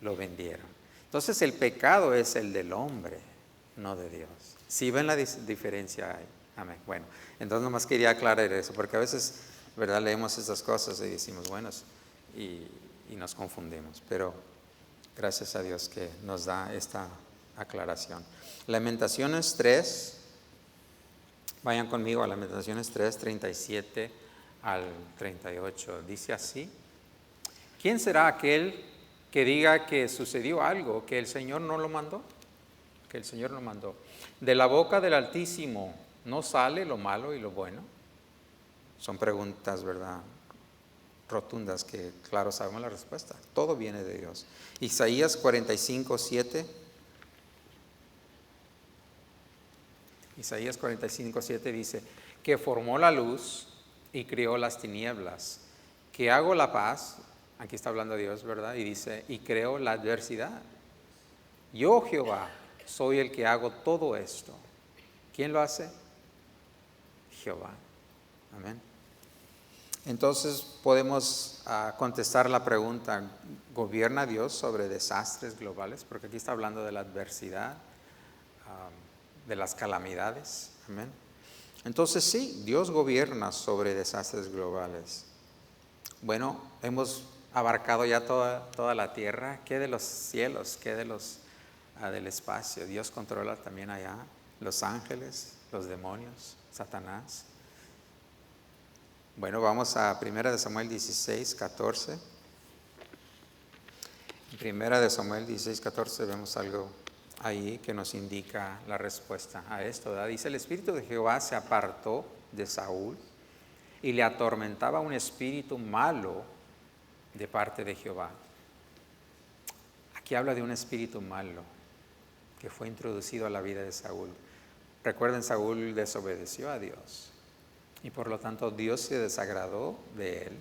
lo vendieron. Entonces el pecado es el del hombre, no de Dios. ¿Sí ven la diferencia ahí? Amén. Bueno, entonces nomás quería aclarar eso, porque a veces, ¿verdad?, leemos esas cosas y decimos, bueno, y nos confundimos. Pero gracias a Dios que nos da esta aclaración. Lamentaciones 3, vayan conmigo a Lamentaciones 3, 37 al 38. Dice así: ¿quién será aquel que diga que sucedió algo, que el Señor no lo mandó? Que el Señor lo mandó. De la boca del Altísimo no sale lo malo y lo bueno. Son preguntas, ¿verdad?, rotundas que, claro, sabemos la respuesta. Todo viene de Dios. Isaías 45, 7. Isaías 45, 7 dice: que formó la luz y crió las tinieblas, que hago la paz. Aquí está hablando Dios, ¿verdad? Y dice: y creo la adversidad. Yo, Jehová, soy el que hago todo esto. ¿Quién lo hace? Jehová. Amén. Entonces podemos contestar la pregunta: ¿gobierna Dios sobre desastres globales? Porque aquí está hablando de la adversidad, de las calamidades. Amén. Entonces sí, Dios gobierna sobre desastres globales. Bueno, hemos abarcado ya toda la tierra. ¿Qué de los cielos? ¿Qué de del espacio? Dios controla también allá los ángeles, los demonios, Satanás. Bueno, vamos a 1 Samuel 16, 14. En 1 Samuel 16, 14 vemos algo ahí que nos indica la respuesta a esto, ¿verdad? Dice: el espíritu de Jehová se apartó de Saúl y le atormentaba un espíritu malo de parte de Jehová. Aquí habla de un espíritu malo que fue introducido a la vida de Saúl. Recuerden, Saúl desobedeció a Dios y por lo tanto Dios se desagradó de él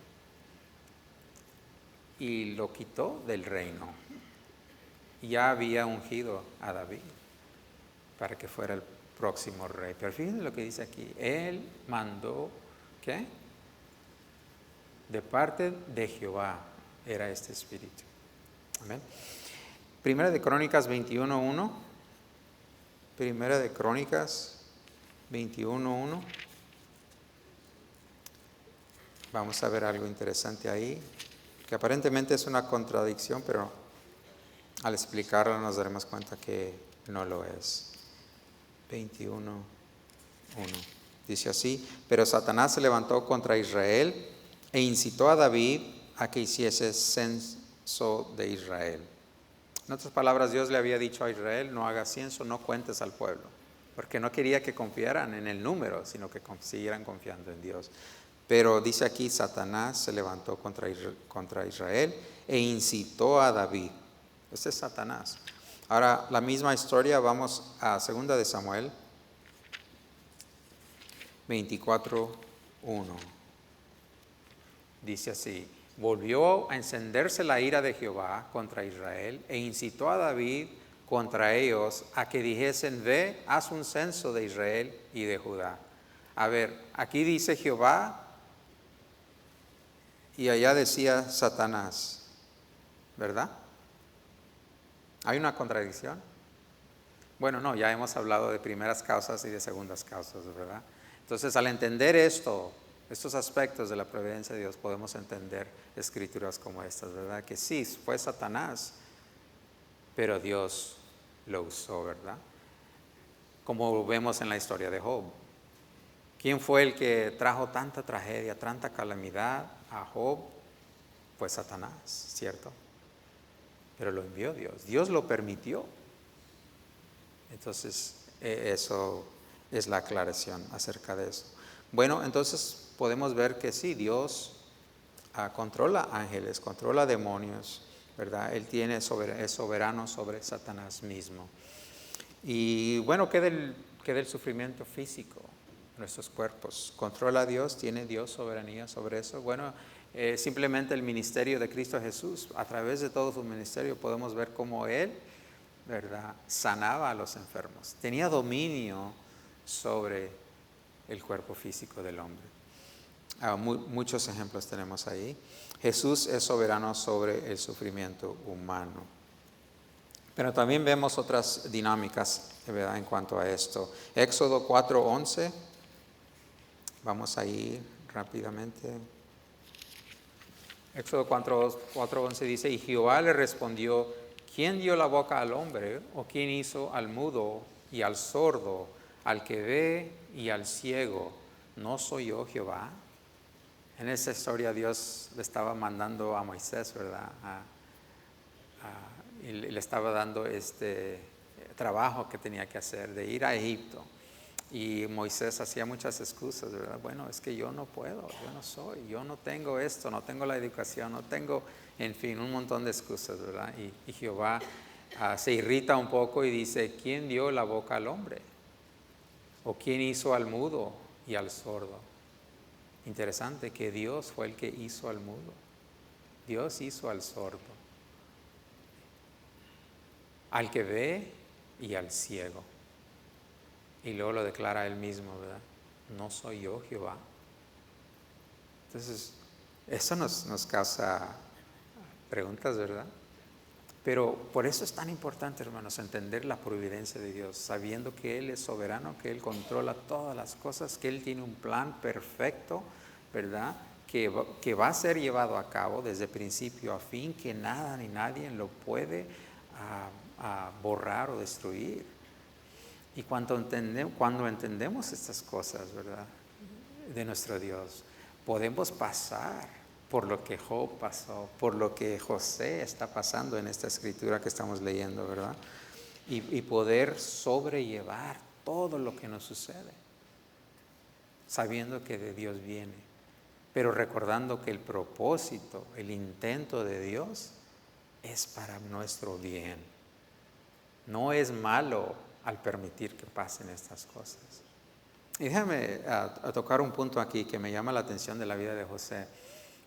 y lo quitó del reino. Ya había ungido a David para que fuera el próximo rey. Pero fíjense lo que dice aquí: él mandó, ¿qué? De parte de Jehová era este espíritu. Amén. Primera de Crónicas 21:1. Primera de Crónicas 21:1. Vamos a ver algo interesante ahí, que aparentemente es una contradicción, pero al explicarlo nos daremos cuenta que no lo es. 21:1. Dice así: pero Satanás se levantó contra Israel e incitó a David a que hiciese censo de Israel. En otras palabras, Dios le había dicho a Israel: no hagas censo, no cuentes al pueblo, porque no quería que confiaran en el número, sino que siguieran confiando en Dios. Pero dice aquí: Satanás se levantó contra Israel e incitó a David. Este es Satanás. Ahora, la misma historia, vamos a 2 de Samuel 24:1. Dice así: volvió a encenderse la ira de Jehová contra Israel e incitó a David contra ellos a que dijesen: ve, haz un censo de Israel y de Judá. A ver, aquí dice Jehová y allá decía Satanás, ¿verdad? ¿Hay una contradicción? Bueno, no, ya hemos hablado de primeras causas y de segundas causas, ¿verdad? Entonces, al entender estos aspectos de la providencia de Dios, podemos entender escrituras como estas, ¿verdad? Que sí, fue Satanás, pero Dios lo usó, ¿verdad? Como vemos en la historia de Job. ¿Quién fue el que trajo tanta tragedia, tanta calamidad a Job? Pues Satanás, ¿cierto? Pero lo envió Dios. Dios lo permitió. Entonces, eso es la aclaración acerca de eso. Bueno, entonces podemos ver que sí, Dios controla ángeles, controla demonios, ¿verdad? Él es soberano sobre Satanás mismo. Y bueno, ¿qué del sufrimiento físico? Nuestros cuerpos. ¿Controla a Dios? ¿Tiene Dios soberanía sobre eso? Bueno, simplemente el ministerio de Cristo Jesús, a través de todo su ministerio podemos ver cómo Él, ¿verdad?, sanaba a los enfermos. Tenía dominio sobre el cuerpo físico del hombre. Muchos ejemplos tenemos ahí. Jesús es soberano sobre el sufrimiento humano. Pero también vemos otras dinámicas, ¿verdad?, en cuanto a esto. Éxodo 4:11. Vamos a ir rápidamente. Éxodo 4:11 dice, y Jehová le respondió, ¿quién dio la boca al hombre? ¿O quién hizo al mudo y al sordo, al que ve y al ciego? ¿No soy yo Jehová? En esa historia Dios le estaba mandando a Moisés, ¿verdad?, y le estaba dando este trabajo que tenía que hacer, de ir a Egipto. Y Moisés hacía muchas excusas, ¿verdad? Bueno, es que yo no puedo, yo no soy, yo no tengo esto, no tengo la educación, no tengo, en fin, un montón de excusas, ¿verdad? Y Jehová se irrita un poco y dice, ¿quién dio la boca al hombre? ¿O quién hizo al mudo y al sordo? Interesante que Dios fue el que hizo al mudo. Dios hizo al sordo, al que ve y al ciego. Y luego lo declara él mismo, ¿verdad? No soy yo Jehová. Entonces, eso nos causa preguntas, ¿verdad? Pero por eso es tan importante, hermanos, entender la providencia de Dios, sabiendo que Él es soberano, que Él controla todas las cosas, que Él tiene un plan perfecto, ¿verdad?, que va a ser llevado a cabo desde principio a fin, que nada ni nadie lo puede borrar o destruir. Y cuando entendemos estas cosas, ¿verdad?, de nuestro Dios, podemos pasar por lo que Job pasó, por lo que José está pasando en esta escritura que estamos leyendo, ¿verdad? Y poder sobrellevar todo lo que nos sucede, sabiendo que de Dios viene, pero recordando que el propósito, el intento de Dios es para nuestro bien. No es malo al permitir que pasen estas cosas. Y déjame tocar un punto aquí que me llama la atención de la vida de José.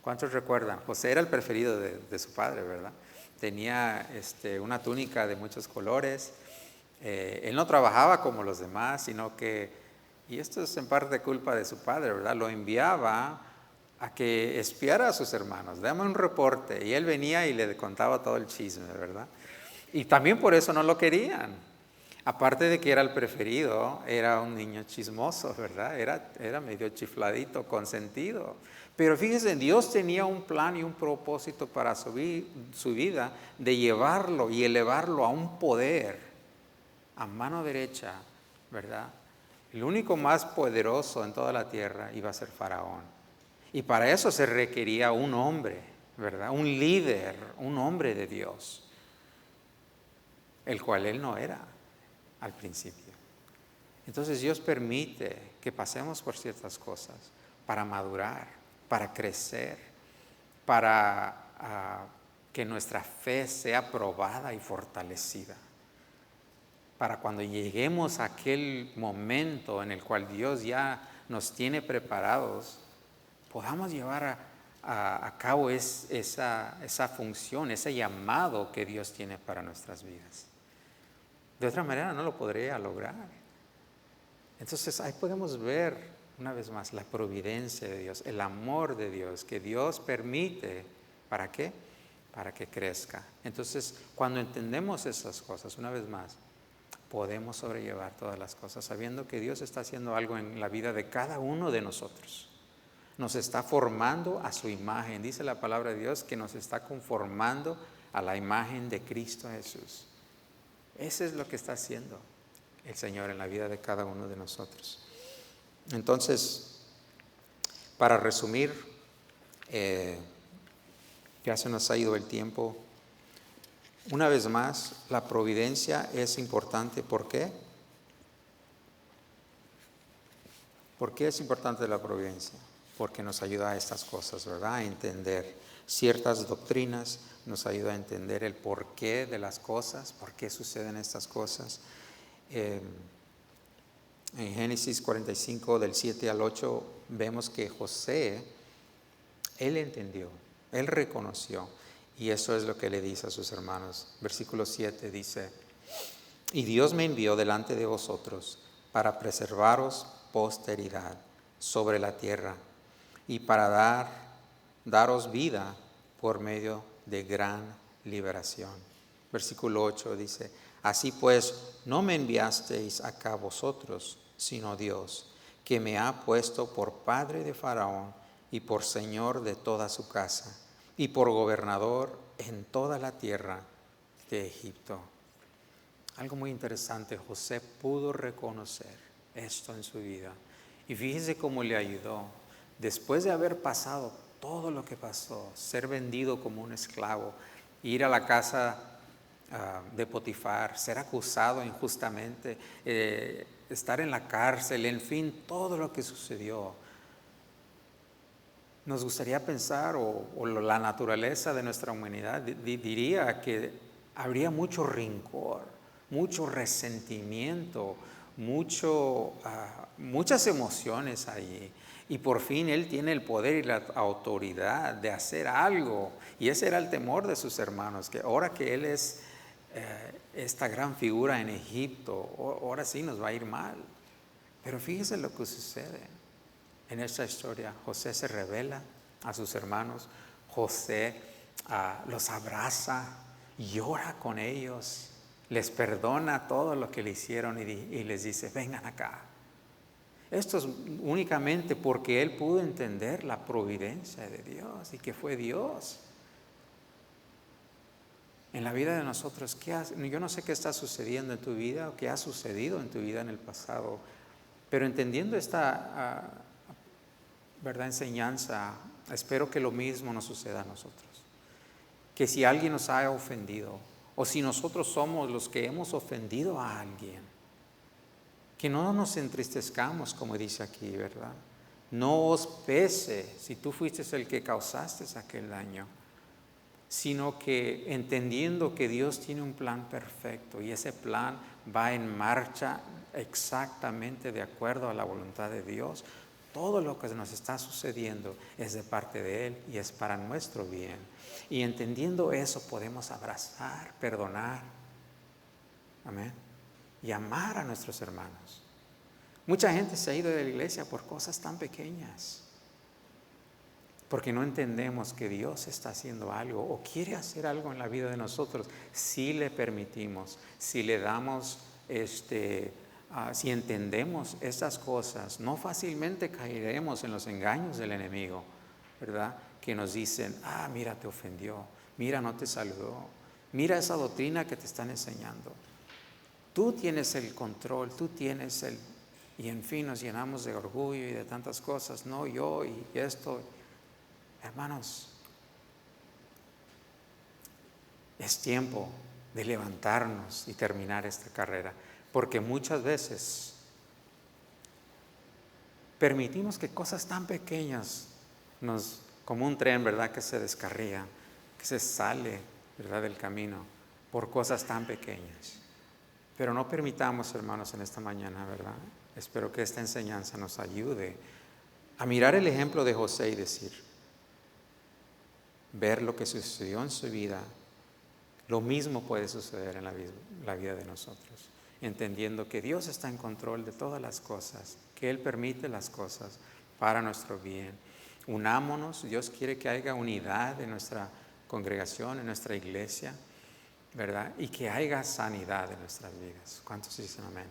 ¿Cuántos recuerdan? José era el preferido de su padre, ¿verdad? Tenía una túnica de muchos colores. Él no trabajaba como los demás, sino que, y esto es en parte culpa de su padre, ¿verdad?, lo enviaba a que espiara a sus hermanos, dame un reporte, y él venía y le contaba todo el chisme, ¿verdad? Y también por eso no lo querían. Aparte de que era el preferido, era un niño chismoso, ¿verdad? Era medio chifladito, consentido. Pero fíjense, Dios tenía un plan y un propósito para su vida, de llevarlo y elevarlo a un poder, a mano derecha, ¿verdad? El único más poderoso en toda la tierra iba a ser Faraón. Y para eso se requería un hombre, ¿verdad? Un líder, un hombre de Dios, el cual él no era al principio. Entonces Dios permite que pasemos por ciertas cosas para madurar, para crecer, para que nuestra fe sea probada y fortalecida. Para cuando lleguemos a aquel momento en el cual Dios ya nos tiene preparados, podamos llevar a cabo esa función, ese llamado que Dios tiene para nuestras vidas. De otra manera no lo podría lograr. Entonces ahí podemos ver, una vez más, la providencia de Dios, el amor de Dios, que Dios permite. ¿Para qué? Para que crezca. Entonces, cuando entendemos esas cosas, una vez más, podemos sobrellevar todas las cosas, sabiendo que Dios está haciendo algo en la vida de cada uno de nosotros. Nos está formando a su imagen. Dice la palabra de Dios que nos está conformando a la imagen de Cristo Jesús. Eso es lo que está haciendo el Señor en la vida de cada uno de nosotros. Entonces, para resumir, ya se nos ha ido el tiempo. Una vez más, la providencia es importante. ¿Por qué? ¿Por qué es importante la providencia? Porque nos ayuda a estas cosas, ¿verdad? A entender ciertas doctrinas, nos ayuda a entender el porqué de las cosas, por qué suceden estas cosas. En Génesis 45, del 7 al 8, vemos que José, él entendió, él reconoció, y eso es lo que le dice a sus hermanos. Versículo 7 dice: y Dios me envió delante de vosotros para preservaros posteridad sobre la tierra y para daros vida por medio de gran liberación. Versículo 8 dice: así pues, no me enviasteis acá vosotros, sino Dios, que me ha puesto por padre de Faraón y por señor de toda su casa y por gobernador en toda la tierra de Egipto. Algo muy interesante, José pudo reconocer esto en su vida. Y fíjese cómo le ayudó. Después de haber pasado todo lo que pasó, ser vendido como un esclavo, ir a la casa de Potifar, ser acusado injustamente, estar en la cárcel, en fin, todo lo que sucedió. Nos gustaría pensar, o la naturaleza de nuestra humanidad diría que habría mucho rencor, mucho resentimiento, muchas emociones allí. Y por fin él tiene el poder y la autoridad de hacer algo. Y ese era el temor de sus hermanos, que ahora que él es esta gran figura en Egipto, ahora sí nos va a ir mal. Pero fíjese lo que sucede. En esta historia, José se revela a sus hermanos. José los abraza, llora con ellos, les perdona todo lo que le hicieron y les dice: vengan acá. Esto es únicamente porque él pudo entender la providencia de Dios y que fue Dios. En la vida de nosotros, yo no sé qué está sucediendo en tu vida o qué ha sucedido en tu vida en el pasado, pero entendiendo esta ¿verdad? Enseñanza, espero que lo mismo nos suceda a nosotros. Que si alguien nos ha ofendido, o si nosotros somos los que hemos ofendido a alguien, que no nos entristezcamos, como dice aquí, ¿verdad? No os pese si tú fuiste el que causaste aquel daño, sino que entendiendo que Dios tiene un plan perfecto y ese plan va en marcha exactamente de acuerdo a la voluntad de Dios. Todo lo que nos está sucediendo es de parte de Él y es para nuestro bien. Y entendiendo eso podemos abrazar, perdonar, amén, y amar a nuestros hermanos. Mucha gente se ha ido de la iglesia por cosas tan pequeñas, porque no entendemos que Dios está haciendo algo o quiere hacer algo en la vida de nosotros si le permitimos, si le damos si entendemos estas cosas. No fácilmente caeremos en los engaños del enemigo, ¿verdad? Que nos dicen: mira, te ofendió, mira, no te saludó, mira esa doctrina que te están enseñando. Tú tienes el control, tú tienes y en fin, nos llenamos de orgullo y de tantas cosas. No, yo y esto. Hermanos, es tiempo de levantarnos y terminar esta carrera, porque muchas veces permitimos que cosas tan pequeñas como un tren, ¿verdad?, que se descarría, que se sale, ¿verdad?, del camino por cosas tan pequeñas. Pero no permitamos, hermanos, en esta mañana, ¿verdad? Espero que esta enseñanza nos ayude a mirar el ejemplo de José y decir, ver lo que sucedió en su vida, lo mismo puede suceder en la vida de nosotros. entendiendo que Dios está en control de todas las cosas, que Él permite las cosas para nuestro bien. Unámonos, Dios quiere que haya unidad en nuestra congregación, en nuestra iglesia, ¿verdad? Y que haya sanidad en nuestras vidas. ¿Cuántos dicen amén?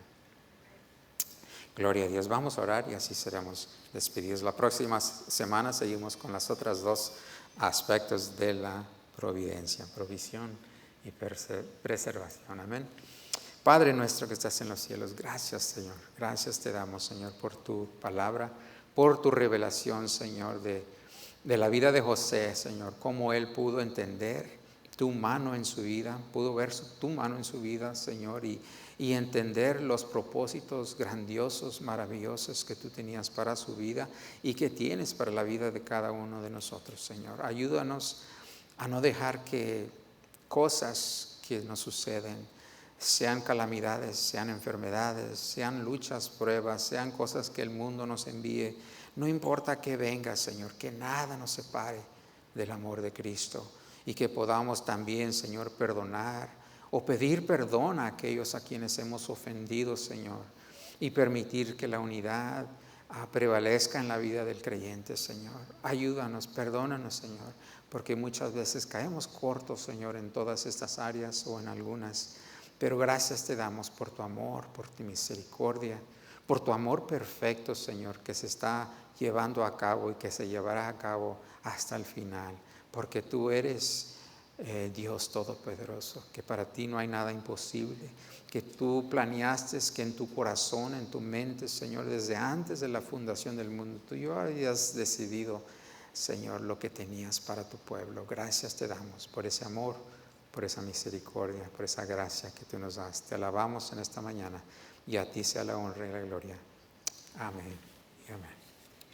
Gloria a Dios. Vamos a orar y así seremos despedidos. La próxima semana seguimos con los otros dos aspectos de la providencia, provisión y preservación. Amén. Padre nuestro que estás en los cielos, gracias, Señor. Gracias te damos, Señor, por tu palabra, por tu revelación, Señor, de la vida de José, Señor, cómo él pudo entender tu mano en su vida, pudo ver tu mano en su vida, Señor, y entender los propósitos grandiosos, maravillosos que tú tenías para su vida y que tienes para la vida de cada uno de nosotros, Señor. Ayúdanos a no dejar que cosas que nos suceden, sean calamidades, sean enfermedades, sean luchas, pruebas, sean cosas que el mundo nos envíe, no importa que venga, Señor, que nada nos separe del amor de Cristo y que podamos también, Señor, perdonar o pedir perdón a aquellos a quienes hemos ofendido, Señor, y permitir que la unidad prevalezca en la vida del creyente, Señor. Ayúdanos, perdónanos, Señor, porque muchas veces caemos cortos, Señor, en todas estas áreas o en algunas. Pero gracias te damos por tu amor, por tu misericordia, por tu amor perfecto, Señor, que se está llevando a cabo y que se llevará a cabo hasta el final. Porque tú eres Dios Todopoderoso, que para ti no hay nada imposible, que tú planeaste que en tu corazón, en tu mente, Señor, desde antes de la fundación del mundo, tú ya habías decidido, Señor, lo que tenías para tu pueblo. Gracias te damos por ese amor, por esa misericordia, por esa gracia que tú nos das. Te alabamos en esta mañana y a ti sea la honra y la gloria. Amén y amén.